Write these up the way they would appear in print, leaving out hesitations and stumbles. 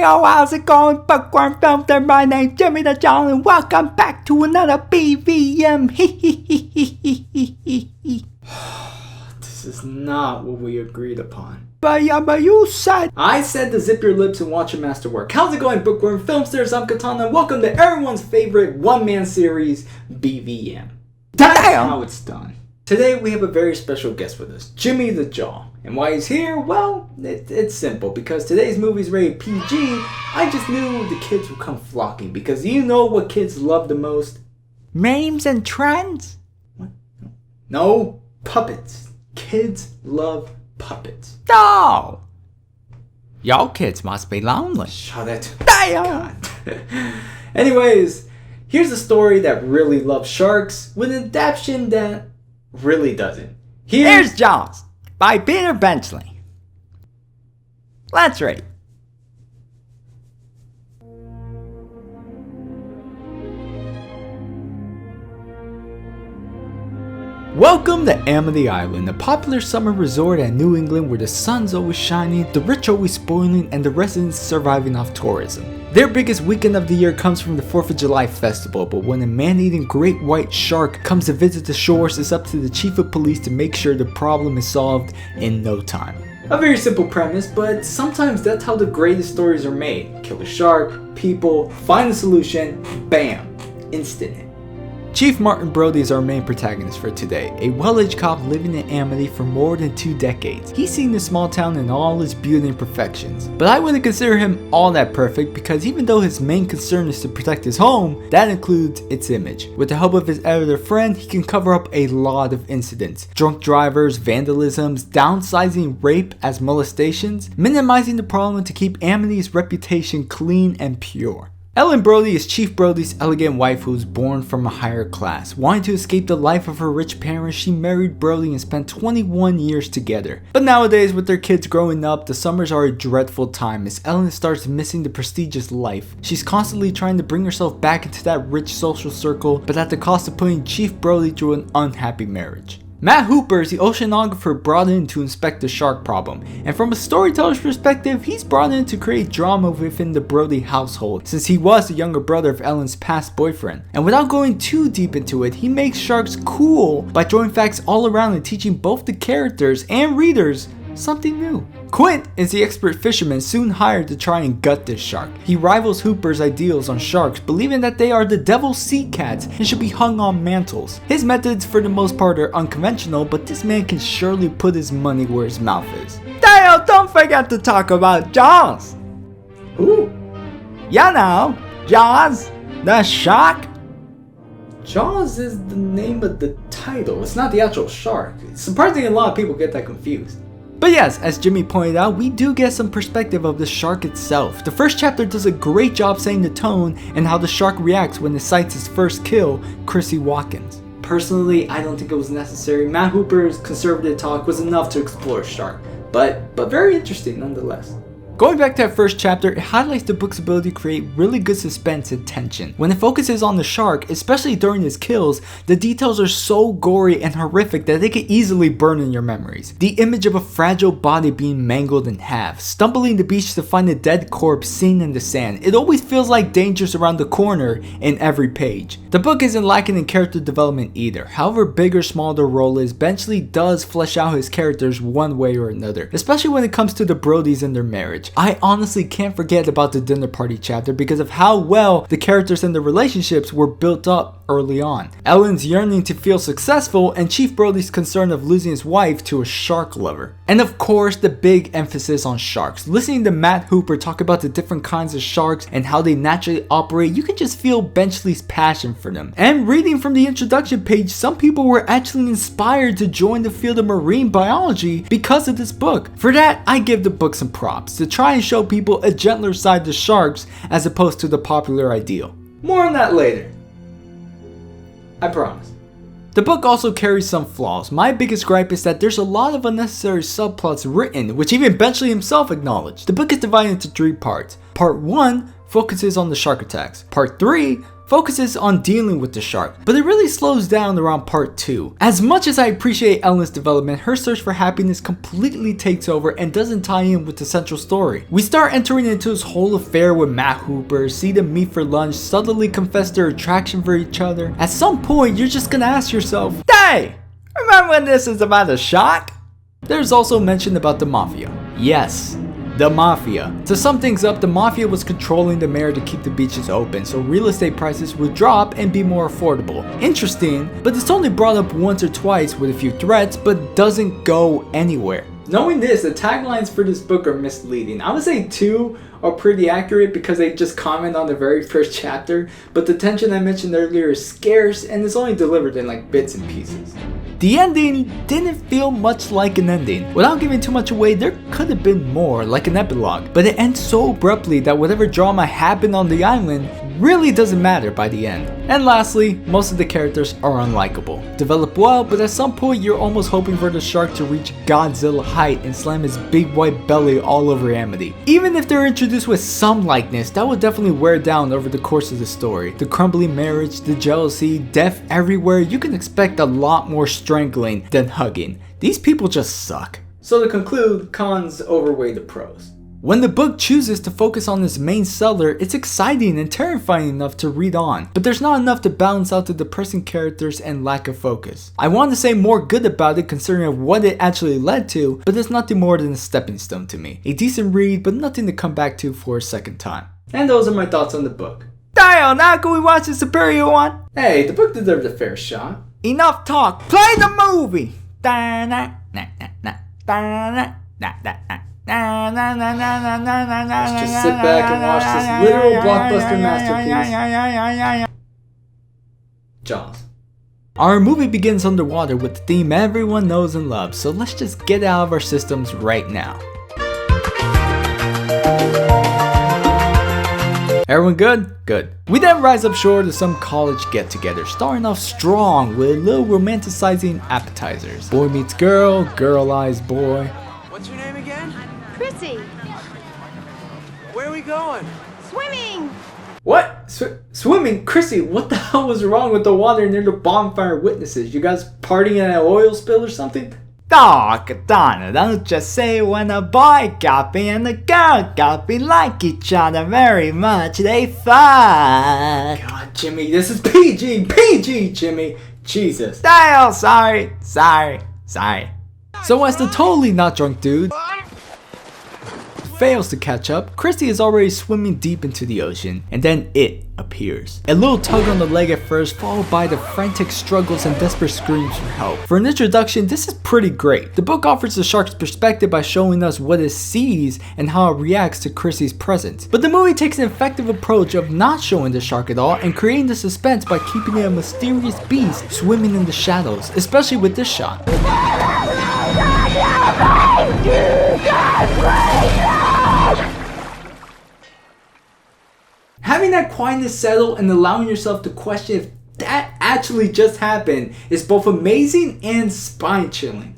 how's it going? Bookworm Films, my name's Jimmy the John, and welcome back to another BVM. This is not what we agreed upon. But you said... I said to zip your lips and watch your masterwork. How's it going, Bookworm Filmsters? I'm Katana, and welcome to everyone's favorite one-man series, BVM. That's how it's done. Today we have a very special guest with us, Jimmy the Jaw. And why he's here? Well, it's simple. Because today's movie's rated PG, I just knew the kids would come flocking. Because you know what kids love the most? Memes and trends? What? No, puppets. Kids love puppets. No! Y'all kids must be lonely. Shut it. Damn! Anyways, here's a story that really loves sharks with an adaptation that really doesn't. Here's Jaws by Peter Benchley. Let's read. Welcome to Amity Island, a popular summer resort at New England where the sun's always shining, the rich always spoiling, and the residents surviving off tourism. Their biggest weekend of the year comes from the 4th of July festival, but when a man-eating great white shark comes to visit the shores, it's up to the chief of police to make sure the problem is solved in no time. A very simple premise, but sometimes that's how the greatest stories are made. Kill a shark, people, find a solution, bam, instant hit. Chief Martin Brody is our main protagonist for today, a well-aged cop living in Amity for more than 2 decades. He's seen the small town in all its beauty and perfections, but I wouldn't consider him all that perfect because even though his main concern is to protect his home, that includes its image. With the help of his editor friend, he can cover up a lot of incidents. Drunk drivers, vandalisms, downsizing rape as molestations, minimizing the problem to keep Amity's reputation clean and pure. Ellen Brody is Chief Brody's elegant wife who was born from a higher class. Wanting to escape the life of her rich parents, she married Brody and spent 21 years together. But nowadays, with their kids growing up, the summers are a dreadful time as Ellen starts missing the prestigious life. She's constantly trying to bring herself back into that rich social circle, but at the cost of putting Chief Brody through an unhappy marriage. Matt Hooper is the oceanographer brought in to inspect the shark problem, and from a storyteller's perspective, he's brought in to create drama within the Brody household, since he was the younger brother of Ellen's past boyfriend. And without going too deep into it, he makes sharks cool by throwing facts all around and teaching both the characters and readers something new. Quint is the expert fisherman soon hired to try and gut this shark. He rivals Hooper's ideals on sharks, believing that they are the devil's sea cats and should be hung on mantles. His methods for the most part are unconventional, but this man can surely put his money where his mouth is. Dale, don't forget to talk about Jaws. Who? You know, Jaws, the shark. Jaws is the name of the title. It's not the actual shark. Surprisingly, a lot of people get that confused. But yes, as Jimmy pointed out, we do get some perspective of the shark itself. The first chapter does a great job setting the tone and how the shark reacts when it sights its first kill, Chrissy Watkins. Personally, I don't think it was necessary. Matt Hooper's conservative talk was enough to explore shark, but very interesting nonetheless. Going back to that first chapter, it highlights the book's ability to create really good suspense and tension. When it focuses on the shark, especially during his kills, the details are so gory and horrific that they can easily burn in your memories. The image of a fragile body being mangled in half, stumbling the beach to find a dead corpse seen in the sand. It always feels like danger's around the corner in every page. The book isn't lacking in character development either. However big or small the role is, Benchley does flesh out his characters one way or another, especially when it comes to the Brodys and their marriage. I honestly can't forget about the dinner party chapter because of how well the characters and the relationships were built up early on. Ellen's yearning to feel successful and Chief Brody's concern of losing his wife to a shark lover. And of course, the big emphasis on sharks. Listening to Matt Hooper talk about the different kinds of sharks and how they naturally operate, you can just feel Benchley's passion for them. And reading from the introduction page, some people were actually inspired to join the field of marine biology because of this book. For that, I give the book some props to try and show people a gentler side to sharks as opposed to the popular ideal. More on that later. I promise. The book also carries some flaws. My biggest gripe is that there's a lot of unnecessary subplots written, which even Benchley himself acknowledged. The book is divided into 3 parts. Part 1 focuses on the shark attacks. Part 3 focuses on dealing with the shark, but it really slows down around part 2. As much as I appreciate Ellen's development, her search for happiness completely takes over and doesn't tie in with the central story. We start entering into this whole affair with Matt Hooper, see them meet for lunch, subtly confess their attraction for each other. At some point, you're just gonna ask yourself, hey, remember when this is about a shark? There's also mention about the mafia. Yes, the mafia. To sum things up, the mafia was controlling the mayor to keep the beaches open so real estate prices would drop and be more affordable. Interesting, but it's only brought up once or twice with a few threats, but doesn't go anywhere. Knowing this, the taglines for this book are misleading. I would say 2 are pretty accurate because they just comment on the very first chapter, but the tension I mentioned earlier is scarce and it's only delivered in like bits and pieces. The ending didn't feel much like an ending. Without giving too much away, there could have been more, like an epilogue, but it ends so abruptly that whatever drama happened on the island really doesn't matter by the end. And lastly, most of the characters are unlikable. Develop well, but at some point you're almost hoping for the shark to reach Godzilla height and slam his big white belly all over Amity. Even if they're introduced with some likeness, that would definitely wear down over the course of the story. The crumbling marriage, the jealousy, death everywhere, you can expect a lot more strangling than hugging. These people just suck. So to conclude, cons overweigh the pros. When the book chooses to focus on its main seller, it's exciting and terrifying enough to read on, but there's not enough to balance out the depressing characters and lack of focus. I want to say more good about it considering what it actually led to, but it's nothing more than a stepping stone to me. A decent read, but nothing to come back to for a second time. And those are my thoughts on the book. Damn, now can we watch the superior one? Hey, the book deserves a fair shot. Enough talk, play the movie! Let's just sit back and watch this literal blockbuster masterpiece. Jaws. Our movie begins underwater with the theme everyone knows and loves, so let's just get it out of our systems right now. Everyone good? Good. We then rise up shore to some college get-together, starting off strong with a little romanticizing appetizers. Boy meets girl, girl eyes boy. What's your name again? Chrissy, Where are we going? swimming! What? Swimming? Chrissy, what the hell was wrong with the water near the bonfire witnesses? You guys partying in an oil spill or something? Aw, Katana, don't just say when a boy got me and a girl got me like each other very much, they fuck. God, Jimmy, this is PG, Jimmy. Jesus. Oh, sorry. So as the totally not drunk dude fails to catch up, Christy is already swimming deep into the ocean, and then it appears. A little tug on the leg at first, followed by the frantic struggles and desperate screams for help. For an introduction, this is pretty great. The book offers the shark's perspective by showing us what it sees and how it reacts to Chrissy's presence. But the movie takes an effective approach of not showing the shark at all and creating the suspense by keeping it a mysterious beast swimming in the shadows, especially with this shot. Having that quietness settle and allowing yourself to question if that actually just happened is both amazing and spine-chilling.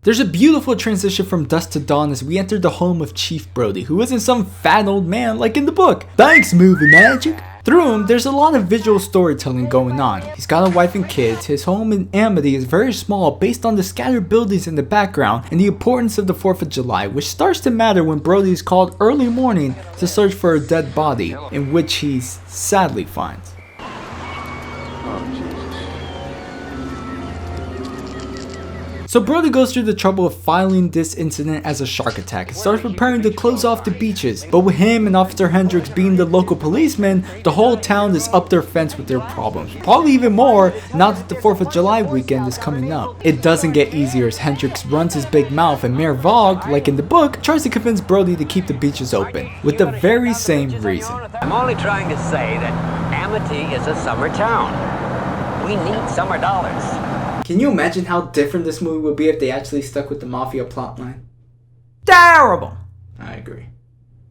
There's a beautiful transition from dusk to dawn as we enter the home of Chief Brody, who isn't some fat old man like in the book. Thanks, movie magic! Through him, there's a lot of visual storytelling going on. He's got a wife and kids, his home in Amity is very small based on the scattered buildings in the background and the importance of the 4th of July, which starts to matter when Brody is called early morning to search for a dead body, in which he sadly finds. So Brody goes through the trouble of filing this incident as a shark attack and starts preparing to close off the beaches. But with him and Officer Hendricks being the local policeman, the whole town is up their fence with their problems. Probably even more now that the 4th of July weekend is coming up. It doesn't get easier as Hendricks runs his big mouth and Mayor Vogue, like in the book, tries to convince Brody to keep the beaches open, with the very same reason. I'm only trying to say that Amity is a summer town. We need summer dollars. Can you imagine how different this movie would be if they actually stuck with the mafia plotline? Terrible! I agree.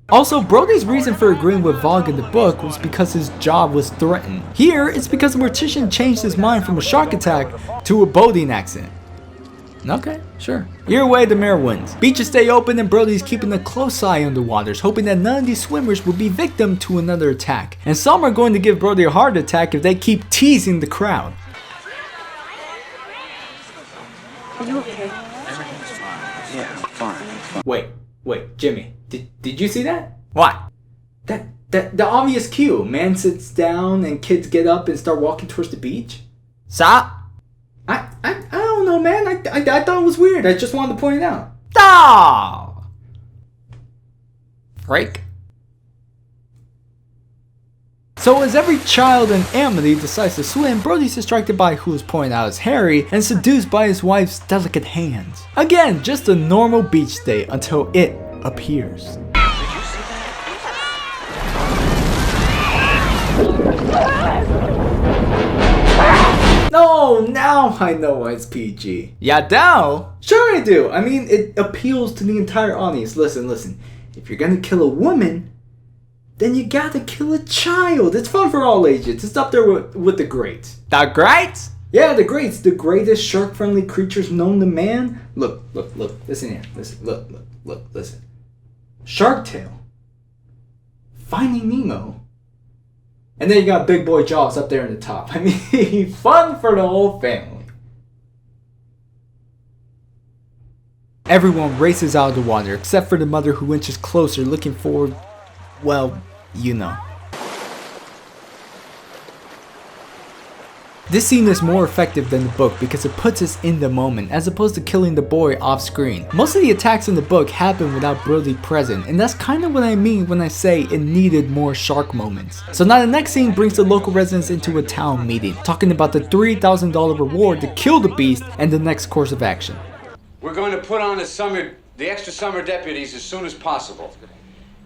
Also, Brody's reason for agreeing with Vogue in the book was because his job was threatened. Here, it's because the mortician changed his mind from a shark attack to a boating accident. Okay, sure. Either way, the mayor wins. Beaches stay open and Brody's keeping a close eye on the waters, hoping that none of these swimmers will be victim to another attack. And some are going to give Brody a heart attack if they keep teasing the crowd. Are you okay? Everything's fine. Yeah, fine. Wait, Jimmy, did you see that? What? The obvious cue. Man sits down and kids get up and start walking towards the beach. Stop. I don't know, man. I thought it was weird. I just wanted to point it out. Oh! Freak. So as every child in Amity decides to swim, Brody's distracted by who is pointing out as Harry and seduced by his wife's delicate hands. Again, just a normal beach day until it appears. No, now I know why it's PG. Ya do? Sure I do. I mean, it appeals to the entire audience. Listen. If you're gonna kill a woman, then you gotta kill a child. It's fun for all ages. It's up there with the greats. The greats? Yeah, the greats. The greatest shark-friendly creatures known to man. Look. Listen here. Listen. Shark Tale. Finding Nemo. And then you got Big Boy Jaws up there in the top. I mean, fun for the whole family. Everyone races out of the water except for the mother who inches closer looking for, well, you know. This scene is more effective than the book because it puts us in the moment as opposed to killing the boy off screen. Most of the attacks in the book happen without Brody present, and that's kind of what I mean when I say it needed more shark moments. So now the next scene brings the local residents into a town meeting, talking about the $3,000 reward to kill the beast and the next course of action. We're going to put on the extra summer deputies as soon as possible.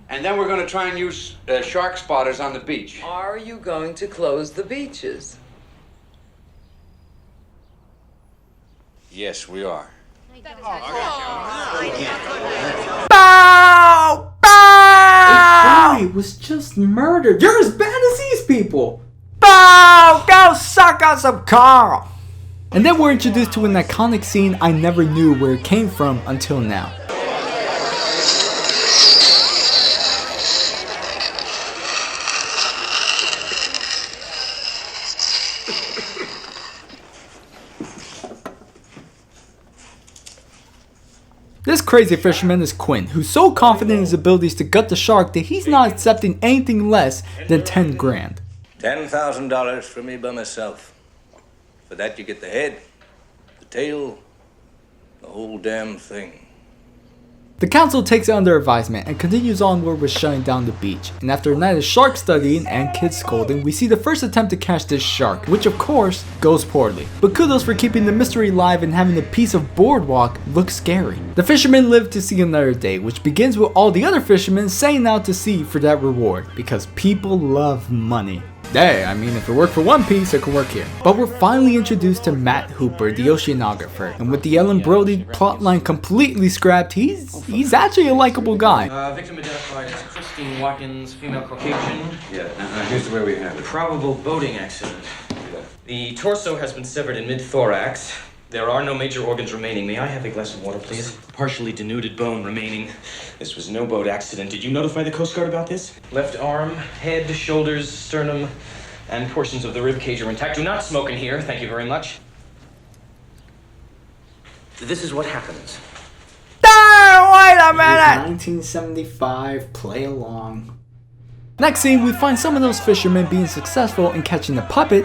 And then we're going to try and use shark spotters on the beach. Are you going to close the beaches? Yes, we are. Bow! Bow! A boy was just murdered. You're as bad as these people. Bow! Go suck on some Carl! And then we're introduced to an iconic scene I never knew where it came from until now. This crazy fisherman is Quinn, who's so confident in his abilities to gut the shark that he's not accepting anything less than 10 grand. $10,000 for me by myself. For that you get the head, the tail, the whole damn thing. The council takes it under advisement and continues onward with shutting down the beach. And after a night of shark studying and kids scolding, we see the first attempt to catch this shark, which of course goes poorly. But kudos for keeping the mystery alive and having a piece of boardwalk look scary. The fishermen live to see another day, which begins with all the other fishermen setting out to sea for that reward, because people love money. Hey, I mean, if it worked for One Piece, it could work here. But we're finally introduced to Matt Hooper, the oceanographer, and with the Ellen Brody plotline completely scrapped, he's actually a likable guy. Victim identified as Christine Watkins, female Caucasian. Yeah, now here's where we have it. Probable boating accident. The torso has been severed in mid-thorax. There are no major organs remaining. May I have a glass of water, please? Partially denuded bone remaining. This was no boat accident. Did you notify the Coast Guard about this? Left arm, head, shoulders, sternum, and portions of the rib cage are intact. Do not smoke in here. Thank you very much. This is what happens. Wait a minute! 1975, play along. Next scene, we find some of those fishermen being successful in catching the puppet.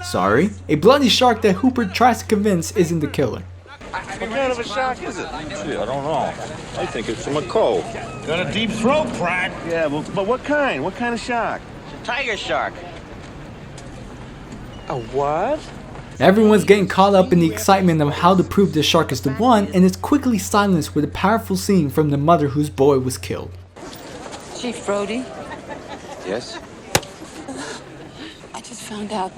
Sorry, a bloody shark that Hooper tries to convince isn't the killer. What kind of a shark is it? Gee, I don't know. I think it's a macaw. Got a deep throat, Pratt. Yeah, but what kind? What kind of shark? It's a tiger shark. A what? Everyone's getting caught up in the excitement of how to prove this shark is the one, and it's quickly silenced with a powerful scene from the mother whose boy was killed. Chief Brody? Yes? I just found out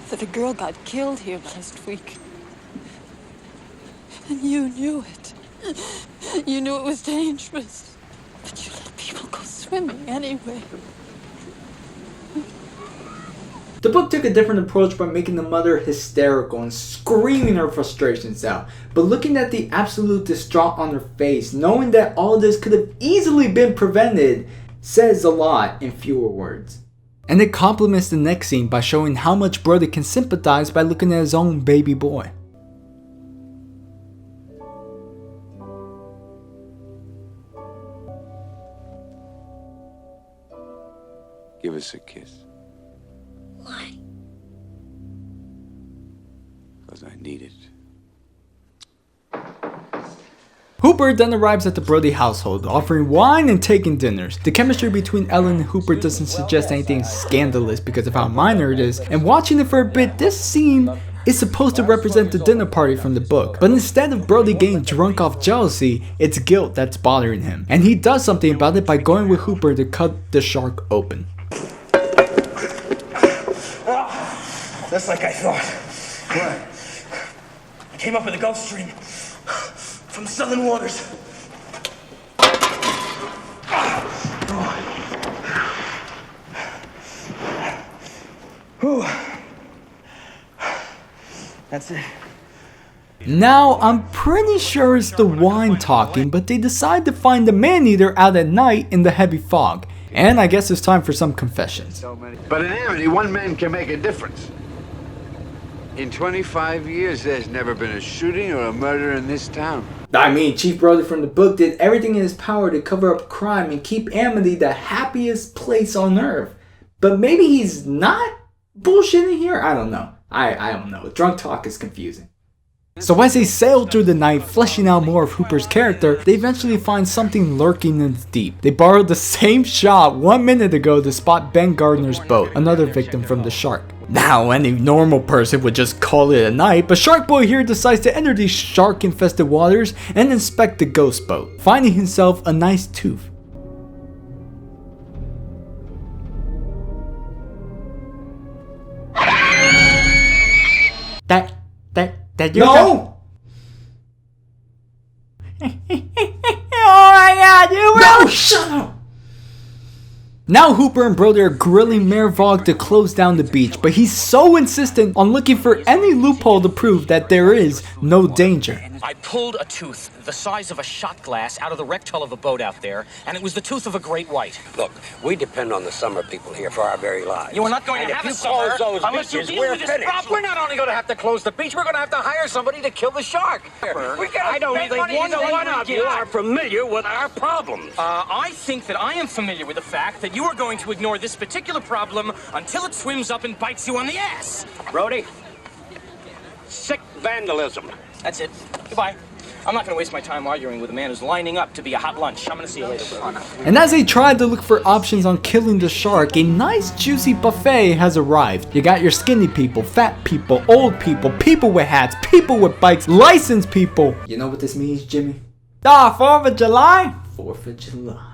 that a girl got killed here last week. And you knew it. You knew it was dangerous. But you let people go swimming anyway. The book took a different approach by making the mother hysterical and screaming her frustrations out. But looking at the absolute distraught on her face, knowing that all this could have easily been prevented, says a lot in fewer words. And it complements the next scene by showing how much Brody can sympathize by looking at his own baby boy. Give us a kiss. Why? Because I need it. Hooper then arrives at the Brody household, offering wine and taking dinners. The chemistry between Ellen and Hooper doesn't suggest anything scandalous because of how minor it is, and watching it for a bit, this scene is supposed to represent the dinner party from the book. But instead of Brody getting drunk off jealousy, it's guilt that's bothering him. And he does something about it by going with Hooper to cut the shark open. Just like I thought. What? I came up with a Gulf Stream from southern waters. That's it. Now, I'm pretty sure it's the wine talking, but they decide to find the man-eater out at night in the heavy fog. And I guess it's time for some confessions. But in Amity, one man can make a difference. In 25 years, there's never been a shooting or a murder in this town. I mean, Chief Brody from the book did everything in his power to cover up crime and keep Amity the happiest place on earth. But maybe he's not bullshitting here? I don't know. I don't know. Drunk talk is confusing. So as they sail through the night, fleshing out more of Hooper's character, they eventually find something lurking in the deep. They borrowed the same shot 1 minute ago to spot Ben Gardner's boat, another victim from the shark. Now, any normal person would just call it a night, but Shark Boy here decides to enter these shark-infested waters and inspect the ghost boat, finding himself a nice tooth. That you No! Oh my god, you will! No, shut up! Now Hooper and Brody are grilling Mayor Vogue to close down the beach, but he's so insistent on looking for any loophole to prove that there is no danger. I pulled a tooth the size of a shot glass out of the wrecked hull of a boat out there, and it was the tooth of a great white. Look, we depend on the summer people here for our very lives. You are not going and to have if a you summer close those unless you beaches, deal we're with this finished. problem. We're not only going to have to close the beach, we're going to have to hire somebody to kill the shark. I don't think one of you are familiar with our problems. I think that I am familiar with the fact that you are going to ignore this particular problem until it swims up and bites you on the ass. Brody, sick vandalism. That's it. Goodbye. I'm not going to waste my time arguing with a man who's lining up to be a hot lunch. I'm going to see you later, bro. And as they tried to look for options on killing the shark, a nice juicy buffet has arrived. You got your skinny people, fat people, old people, people with hats, people with bikes, licensed people. You know what this means, Jimmy? 4th of July? 4th of July.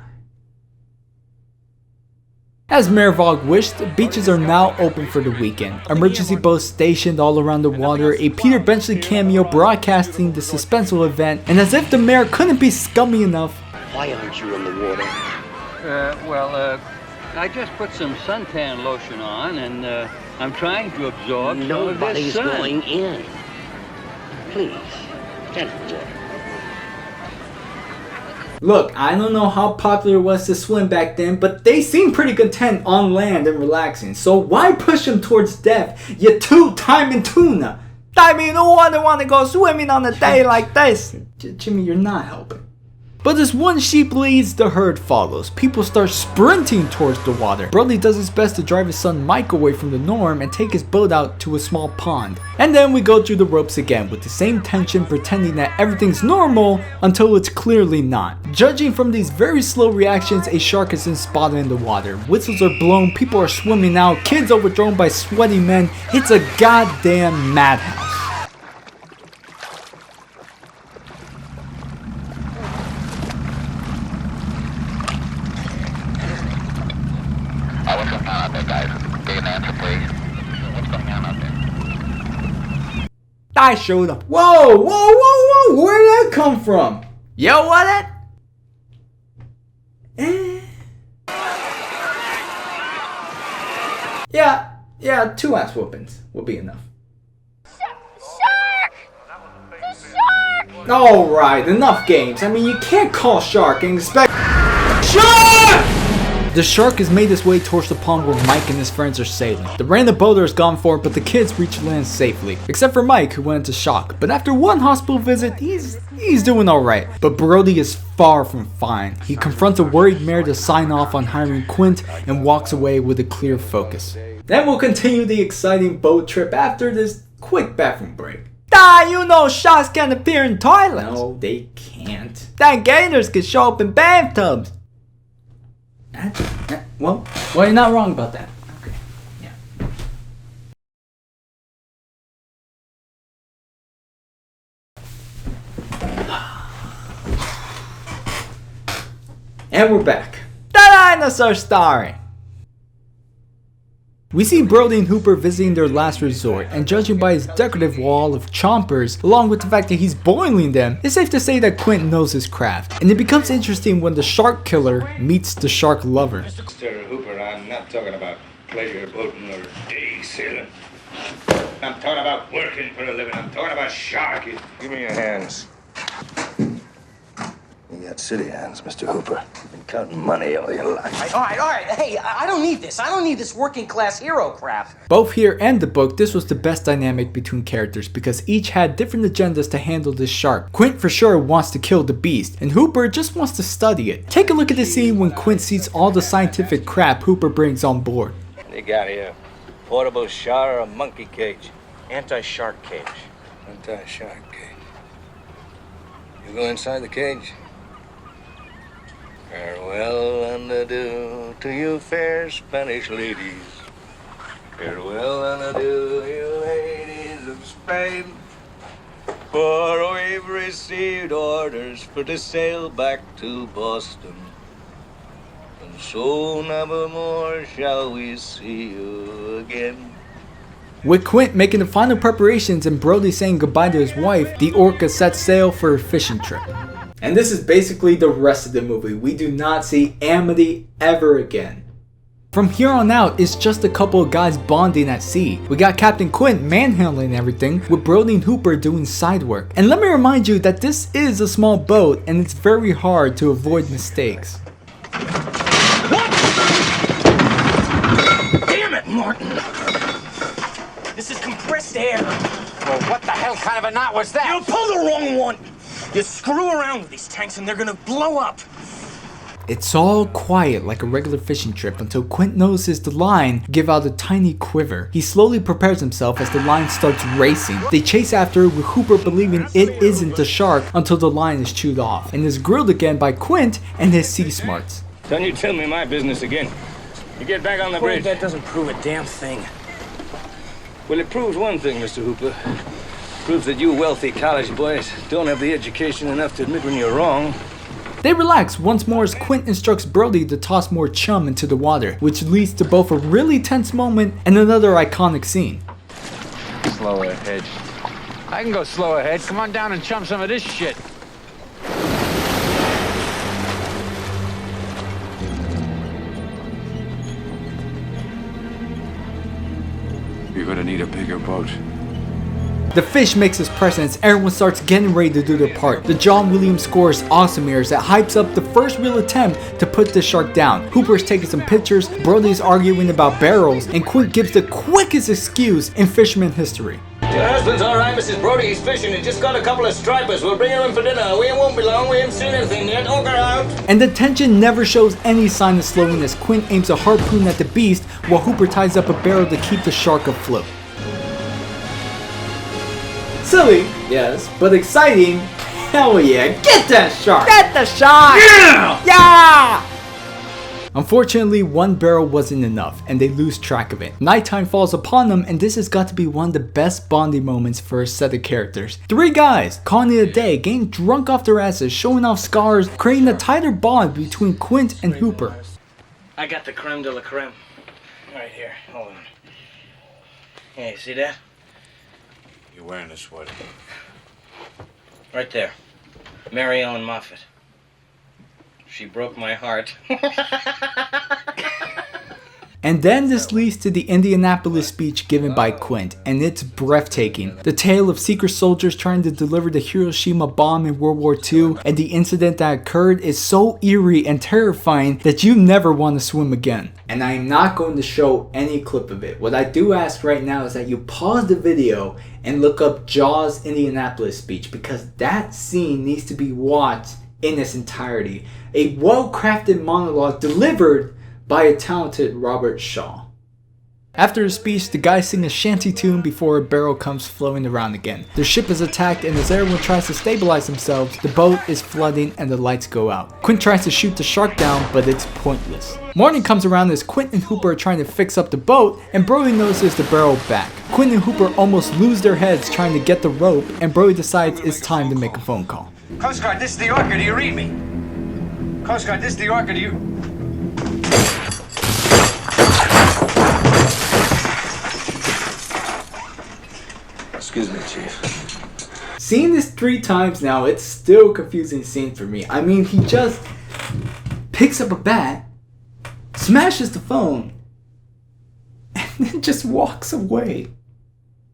As Mayor Vogue wished, beaches are now open for the weekend. Emergency boats stationed all around the water, a Peter Benchley cameo broadcasting the suspenseful event, and as if the mayor couldn't be scummy enough. Why aren't you in the water? I just put some suntan lotion on, and I'm trying to absorb some of this Nobody's sun. going in. Please, get in the water. Look, I don't know how popular it was to swim back then, but they seem pretty content on land and relaxing. So why push them towards death, you two-timing tuna? I mean, who wouldn't want to go swimming on a day like this? Jimmy, you're not helping. But as one sheep leads, the herd follows. People start sprinting towards the water. Brody does his best to drive his son Mike away from the norm and take his boat out to a small pond. And then we go through the ropes again with the same tension, pretending that everything's normal until it's clearly not. Judging from these very slow reactions, a shark has been spotted in the water. Whistles are blown, people are swimming out, kids overthrown by sweaty men. It's a goddamn madhouse. What's going on out there, guys? Get an answer, please. What's going on out there? I showed up. Whoa, whoa, whoa, whoa! Where did that come from? Yo, what it? Yeah, 2 ass whoopings will be enough. Shark! The shark! Alright, enough games. I mean, you can't call shark and expect shark! The shark has made its way towards the pond where Mike and his friends are sailing. The random boater is gone for it, but the kids reach land safely. Except for Mike, who went into shock. But after one hospital visit, he's doing alright. But Brody is far from fine. He confronts a worried mayor to sign off on hiring Quint and walks away with a clear focus. Then we'll continue the exciting boat trip after this quick bathroom break. You know sharks can appear in toilets. No, they can't. Then gators can show up in bathtubs. Well, you're not wrong about that. Okay, yeah. And we're back. The dinosaur story. We see Brody and Hooper visiting their last resort, and judging by his decorative wall of chompers, along with the fact that he's boiling them, it's safe to say that Quint knows his craft. And it becomes interesting when the shark killer meets the shark lover. Mr. Hooper, I'm not talking about pleasure boating or day sailing. I'm talking about working for a living. I'm talking about sharking. Give me your hands. You got city hands, Mr. Hooper. You've been counting money all your life. All right. Hey, I don't need this. I don't need this working class hero crap. Both here and the book, this was the best dynamic between characters because each had different agendas to handle this shark. Quint for sure wants to kill the beast, and Hooper just wants to study it. Take a look at the scene when Quint sees all the scientific crap Hooper brings on board. They got here. Portable shower or monkey cage? Anti-shark cage. Anti-shark cage. You go inside the cage? Farewell and adieu to you fair Spanish ladies. Farewell and adieu, you ladies of Spain. For we've received orders for to sail back to Boston. And so never more shall we see you again. With Quint making the final preparations and Brody saying goodbye to his wife, the orca sets sail for a fishing trip. And this is basically the rest of the movie. We do not see Amity ever again. From here on out, it's just a couple of guys bonding at sea. We got Captain Quint manhandling everything, with Brody and Hooper doing side work. And let me remind you that this is a small boat and it's very hard to avoid mistakes. Damn it, Martin! This is compressed air. Well, what the hell kind of a knot was that? You pulled the wrong one. You screw around with these tanks and they're gonna blow up. It's all quiet like a regular fishing trip until Quint notices the line give out a tiny quiver. He slowly prepares himself as the line starts racing. They chase after with Hooper believing it isn't the shark until the line is chewed off and is grilled again by Quint and his sea smarts. Don't you tell me my business again. You get back on the bridge. That doesn't prove a damn thing. Well, it proves one thing, Mr. Hooper. It proves that you wealthy college boys don't have the education enough to admit when you're wrong. They relax once more as Quint instructs Brody to toss more chum into the water, which leads to both a really tense moment and another iconic scene. Slow ahead. I can go slow ahead. Come on down and chum some of this shit. You're gonna need a bigger boat. The fish makes his presence, everyone starts getting ready to do their part. The John Williams score is awesome here as it hypes up the first real attempt to put the shark down. Hooper's taking some pictures, Brody's arguing about barrels, and Quint gives the quickest excuse in fisherman history. Your husband's all right, Mrs. Brody. He's fishing. He just got a couple of stripers. We'll bring him in for dinner. We won't be long. We haven't seen anything yet. Ogre out. And the tension never shows any sign of slowing as Quint aims a harpoon at the beast while Hooper ties up a barrel to keep the shark afloat. Silly, yes, but exciting. Hell yeah, get that shark! Get the shark! Yeah! Yeah! Unfortunately, one barrel wasn't enough, and they lose track of it. Nighttime falls upon them, and this has got to be one of the best bonding moments for a set of characters. 3 guys, calling it a day, getting drunk off their asses, showing off scars, creating a tighter bond between Quint and Hooper. I got the creme de la creme. Right here, hold on. Yeah, you see that? You're wearing a sweater. Right there. Mary Ellen Moffat. She broke my heart. And then this leads to the Indianapolis speech given by Quint, and it's breathtaking. The tale of secret soldiers trying to deliver the Hiroshima bomb in World War II and the incident that occurred is so eerie and terrifying that you never want to swim again. And I am not going to show any clip of it. What I do ask right now is that you pause the video and look up Jaws Indianapolis speech, because that scene needs to be watched in its entirety. A well-crafted monologue delivered by a talented Robert Shaw. After the speech, the guys sing a shanty tune before a barrel comes flowing around again. Their ship is attacked, and as everyone tries to stabilize themselves, the boat is flooding and the lights go out. Quint tries to shoot the shark down, but it's pointless. Morning comes around as Quint and Hooper are trying to fix up the boat, and Brody notices the barrel back. Quint and Hooper almost lose their heads trying to get the rope, and Brody decides it's time to make a phone call. Coast Guard, this is the Orca. Do you read me? Coast Guard, this is the Orca. Do you... Excuse me, Chief. Seeing this 3 times now, it's still a confusing scene for me. I mean, he just picks up a bat, smashes the phone, and then just walks away.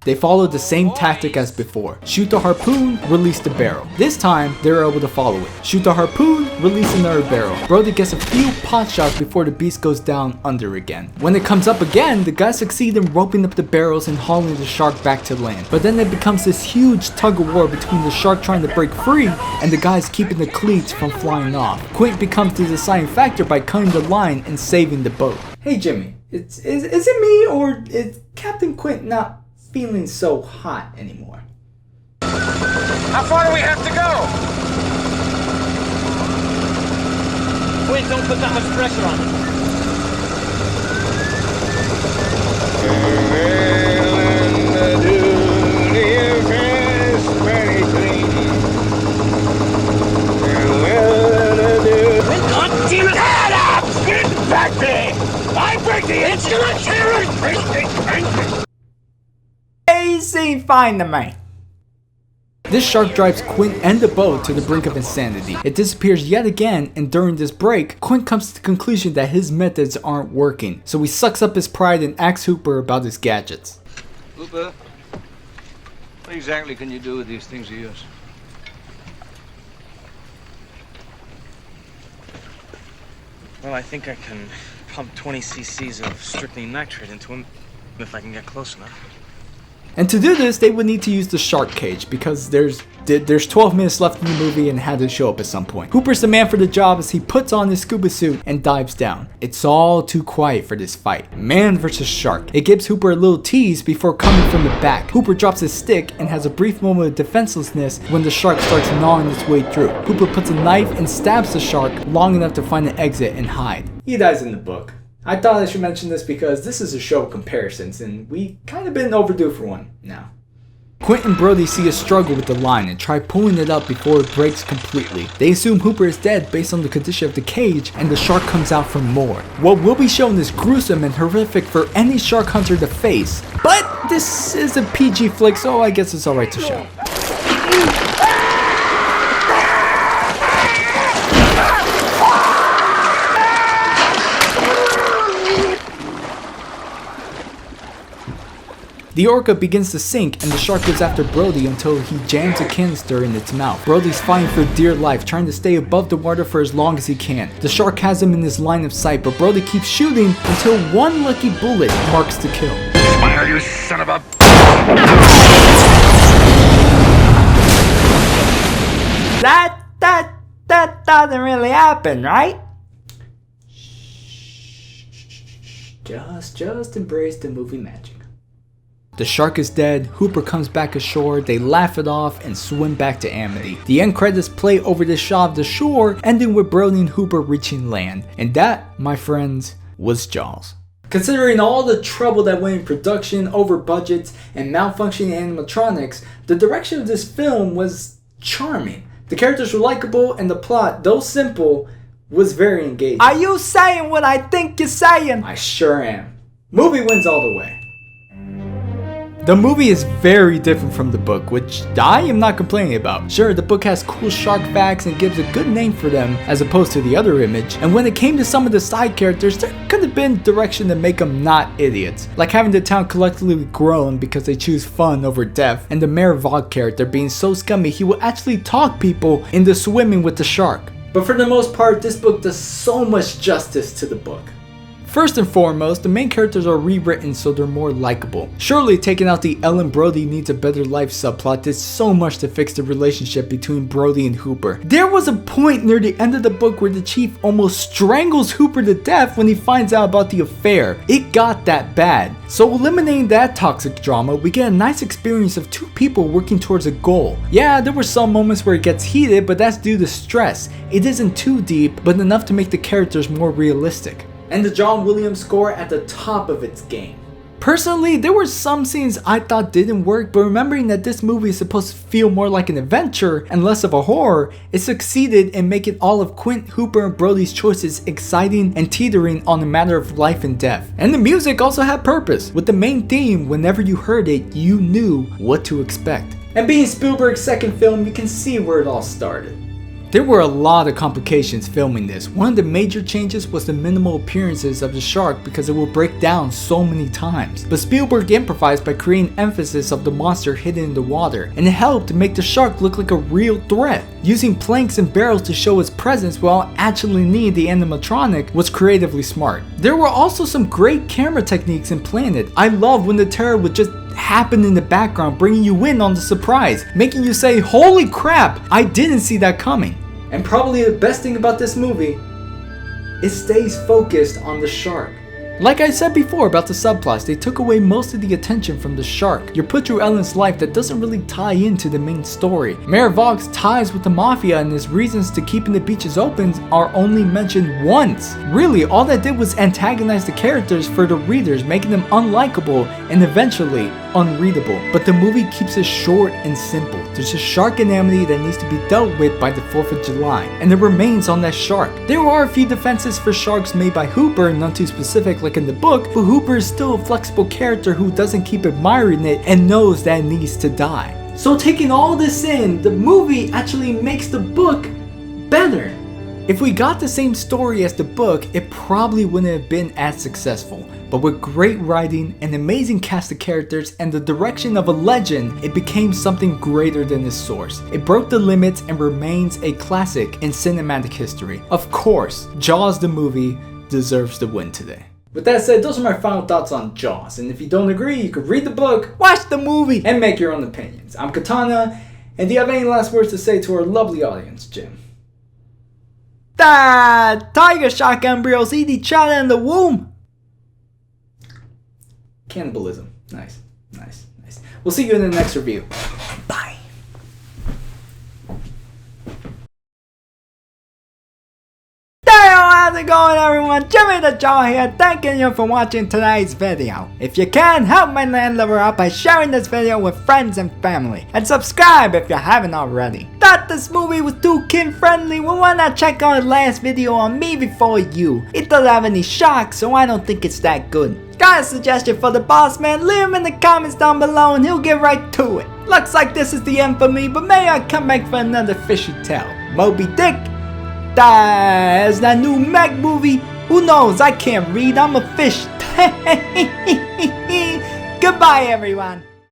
They follow the same tactic as before. Shoot the harpoon, release the barrel. This time, they're able to follow it. Shoot the harpoon, release another barrel. Brody gets a few pot shots before the beast goes down under again. When it comes up again, the guys succeed in roping up the barrels and hauling the shark back to land. But then it becomes this huge tug of war between the shark trying to break free and the guys keeping the cleats from flying off. Quint becomes the deciding factor by cutting the line and saving the boat. Hey Jimmy, is it me, or is Captain Quint not feeling so hot anymore? How far do we have to go? Wait, don't put that much pressure on me. God damn it! Head up! Get back there! I break the instrument! They seem fine to me. This shark drives Quint and the boat to the brink of insanity. It disappears yet again, and during this break, Quint comes to the conclusion that his methods aren't working. So he sucks up his pride and asks Hooper about his gadgets. Hooper, what exactly can you do with these things of yours? Well, I think I can pump 20 cc's of strychnine nitrate into him if I can get close enough. And to do this, they would need to use the shark cage because there's 12 minutes left in the movie and it had to show up at some point. Hooper's the man for the job as he puts on his scuba suit and dives down. It's all too quiet for this fight. Man versus shark. It gives Hooper a little tease before coming from the back. Hooper drops his stick and has a brief moment of defenselessness when the shark starts gnawing its way through. Hooper puts a knife and stabs the shark long enough to find an exit and hide. He dies in the book. I thought I should mention this because this is a show of comparisons, and we kind of been overdue for one now. Quint and Brody see a struggle with the line and try pulling it up before it breaks completely. They assume Hooper is dead based on the condition of the cage, and the shark comes out for more. What will be shown is gruesome and horrific for any shark hunter to face, but this is a PG flick, so I guess it's alright to show. The orca begins to sink and the shark goes after Brody until he jams a canister in its mouth. Brody's fighting for dear life, trying to stay above the water for as long as he can. The shark has him in his line of sight, but Brody keeps shooting until one lucky bullet marks the kill. Fire, you son of a... That doesn't really happen, right? Just embrace the movie magic. The shark is dead, Hooper comes back ashore, they laugh it off and swim back to Amity. The end credits play over the shot of the shore, ending with Brody and Hooper reaching land. And that, my friends, was Jaws. Considering all the trouble that went in production, over budgets, and malfunctioning animatronics, the direction of this film was charming. The characters were likable and the plot, though simple, was very engaging. Are you saying what I think you're saying? I sure am. Movie wins all the way. The movie is very different from the book, which I am not complaining about. Sure, the book has cool shark facts and gives a good name for them as opposed to the other image, and when it came to some of the side characters, there could have been direction to make them not idiots, like having the town collectively groan because they choose fun over death, and the Mayor Vogt character being so scummy he will actually talk people into swimming with the shark. But for the most part, this book does so much justice to the book. First and foremost, the main characters are rewritten so they're more likable. Surely taking out the Ellen Brody needs a better life subplot did so much to fix the relationship between Brody and Hooper. There was a point near the end of the book where the chief almost strangles Hooper to death when he finds out about the affair. It got that bad. So eliminating that toxic drama, we get a nice experience of two people working towards a goal. Yeah, there were some moments where it gets heated, but that's due to stress. It isn't too deep, but enough to make the characters more realistic. And the John Williams score at the top of its game. Personally, there were some scenes I thought didn't work, but remembering that this movie is supposed to feel more like an adventure and less of a horror, it succeeded in making all of Quint, Hooper, and Brody's choices exciting and teetering on a matter of life and death. And the music also had purpose. With the main theme, whenever you heard it, you knew what to expect. And being Spielberg's second film, you can see where it all started. There were a lot of complications filming this. One of the major changes was the minimal appearances of the shark because it will break down so many times. But Spielberg improvised by creating emphasis of the monster hidden in the water, and it helped to make the shark look like a real threat. Using planks and barrels to show its presence while actually needing the animatronic was creatively smart. There were also some great camera techniques implanted. I love when the terror would just happen in the background, bringing you in on the surprise, making you say, holy crap, I didn't see that coming. And probably the best thing about this movie, it stays focused on the shark. Like I said before about the subplots, they took away most of the attention from the shark. You're put through Ellen's life that doesn't really tie into the main story. Mayor Vogt's ties with the mafia and his reasons to keeping the beaches open are only mentioned once. Really, all that did was antagonize the characters for the readers, making them unlikable and eventually unreadable. But the movie keeps it short and simple. There's a shark enmity that needs to be dealt with by the 4th of July, and it remains on that shark. There are a few defenses for sharks made by Hooper, none too specific like in the book, but Hooper is still a flexible character who doesn't keep admiring it and knows that it needs to die. So taking all this in, the movie actually makes the book better. If we got the same story as the book, it probably wouldn't have been as successful. But with great writing, an amazing cast of characters, and the direction of a legend, it became something greater than its source. It broke the limits and remains a classic in cinematic history. Of course, Jaws the movie deserves the win today. With that said, those are my final thoughts on Jaws, and if you don't agree, you could read the book, watch the movie, and make your own opinions. I'm Katana, and do you have any last words to say to our lovely audience, Jim? Tiger shark embryos eat each other in the womb. Cannibalism. Nice, nice, nice. We'll see you in the next review. Bye. How's it going, everyone? Jimmy the Jaw here, thanking you for watching today's video. If you can, help my landlubber out by sharing this video with friends and family. And subscribe if you haven't already. Thought this movie was too kid-friendly? Well, why not check out the last video on Me Before You? It doesn't have any sharks, so I don't think it's that good. Got a suggestion for the boss man? Leave him in the comments down below and he'll get right to it. Looks like this is the end for me, but may I come back for another fishy tale. Moby Dick? Is that new Meg movie? Who knows? I can't read. I'm a fish. Goodbye, everyone.